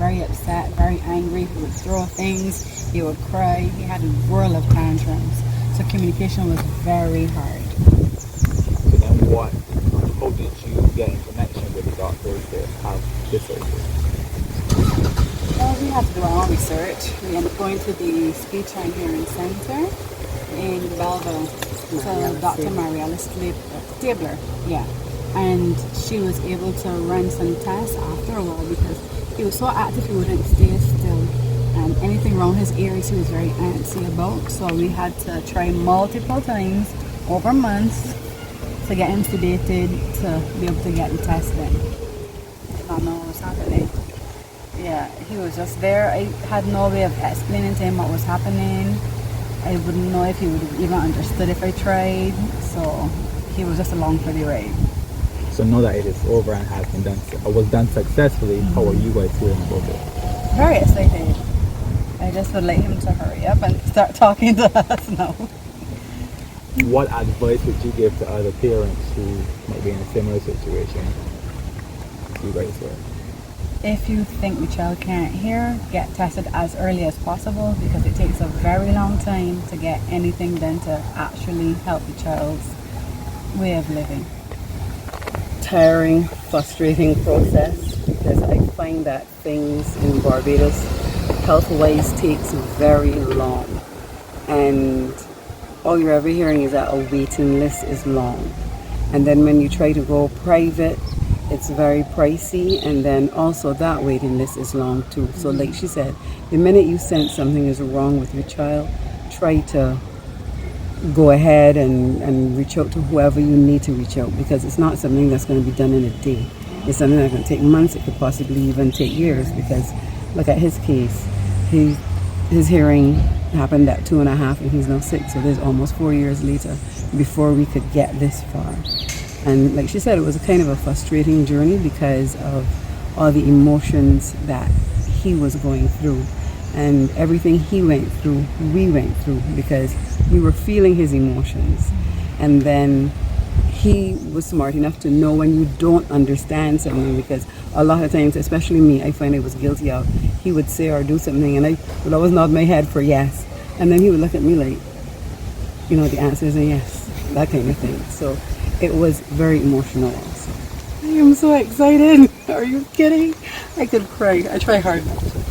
very upset, very angry. He would throw things, he would cry, he had a whirl of tantrums. So communication was very hard. So then how did you get in connection with the doctors to have this surgery? Well, we had to do our own research. We ended up going to the Speech and Hearing Center in Belleville. So Dr. Mariella Stabler, yeah. And she was able to run some tests after a while because he was so active he wouldn't stay still. And anything wrong with his ears he was very antsy about. So we had to try multiple times over months to get him sedated to be able to get the test done. I did not know what was happening. Yeah, he was just there. I had no way of explaining to him what was happening. I wouldn't know if he would have even understood if I tried. So he was just along for the ride. So now that it is over and has been done, or was done successfully, how are you guys feeling about it? Very excited. I just would like him to hurry up and start talking to us now. What advice would you give to other parents who might be in a similar situation you guys were? If you think the child can't hear, get tested as early as possible because it takes a very long time to get anything done to actually help the child's way of living. Tiring, frustrating process because I find that things in Barbados health-wise takes very long, and all you're ever hearing is that a waiting list is long, and then when you try to go private it's very pricey, and then also that waiting list is long too. So like she said, the minute you sense something is wrong with your child, try to go ahead and reach out to whoever you need to reach out, because it's not something that's going to be done in a day. It's something that's going to take months. It could possibly even take years, because look at his case. His hearing happened at 2.5 and he's now 6, so there's almost 4 years later before we could get this far. And like she said, it was a kind of a frustrating journey because of all the emotions that he was going through, and everything he went through, we went through, because we were feeling his emotions. And then he was smart enough to know when you don't understand something, because a lot of times, especially me, I find I was guilty of, he would say or do something and I would always nod my head for yes, and then he would look at me like, you know, the answer is a yes, that kind of thing. So it was very emotional also. I am so excited. Are you kidding? I could cry. I try hard not to.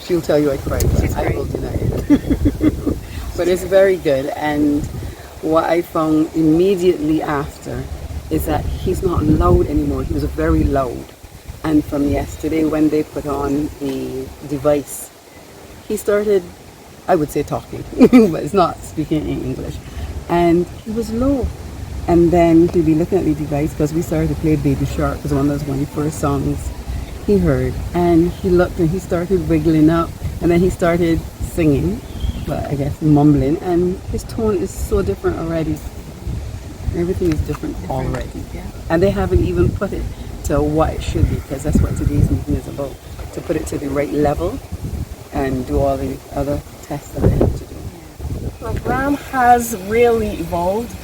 She'll tell you I cried, but I will deny it. But it's very good. And what I found immediately after is that he's not loud anymore. He was very loud. And from yesterday when they put on the device, he started, I would say, talking, but it's not speaking in English. And he was low. And then he'd be looking at the device, because we started to play Baby Shark, because one of those first songs he heard. And he looked and he started wiggling up, and then he started singing, but I guess mumbling, and his tone is so different already. Everything is different already. Yeah. And they haven't even put it to what it should be, because that's what today's meeting is about, to put it to the right level and do all the other tests that they have to do. The program has really evolved.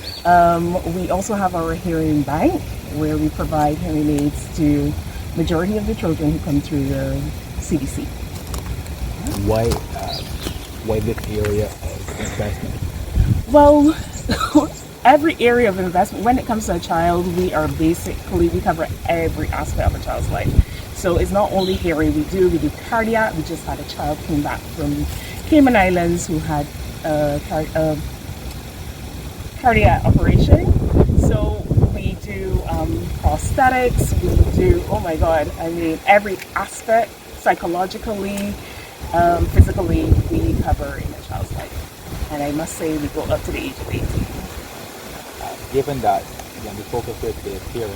We also have our hearing bank, where we provide hearing aids to majority of the children who come through the CDC. Why this area of investment? Well, every area of investment, when it comes to a child, we cover every aspect of a child's life. So it's not only hearing, we do cardiac. We just had a child came back from Cayman Islands who had cardiac operation. So we do prosthetics, we do, oh my God, I mean, every aspect, psychologically, physically, we cover in a child's life. And I must say, we go up to the age of 18. Given that the focus is hearing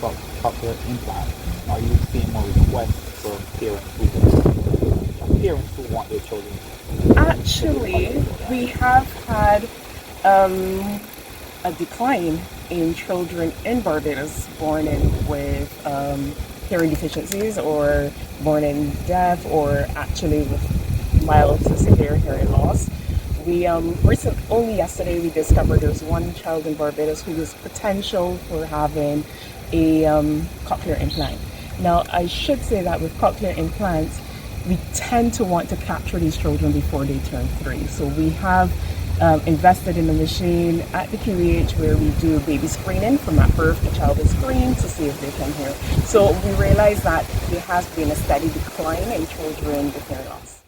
cochlear implant, are you seeing more requests for parents who want their children? Actually, we have had a decline in children in Barbados born in with hearing deficiencies, or born in deaf, or actually with mild to severe hearing loss. We only yesterday we discovered there's one child in Barbados who was potential for having a cochlear implant. Now, I should say that with cochlear implants, we tend to want to capture these children before they turn 3. So we have invested in a machine at the QEH where we do baby screening. From at birth, the child is screened to see if they can hear. So we realize that there has been a steady decline in children with hearing loss.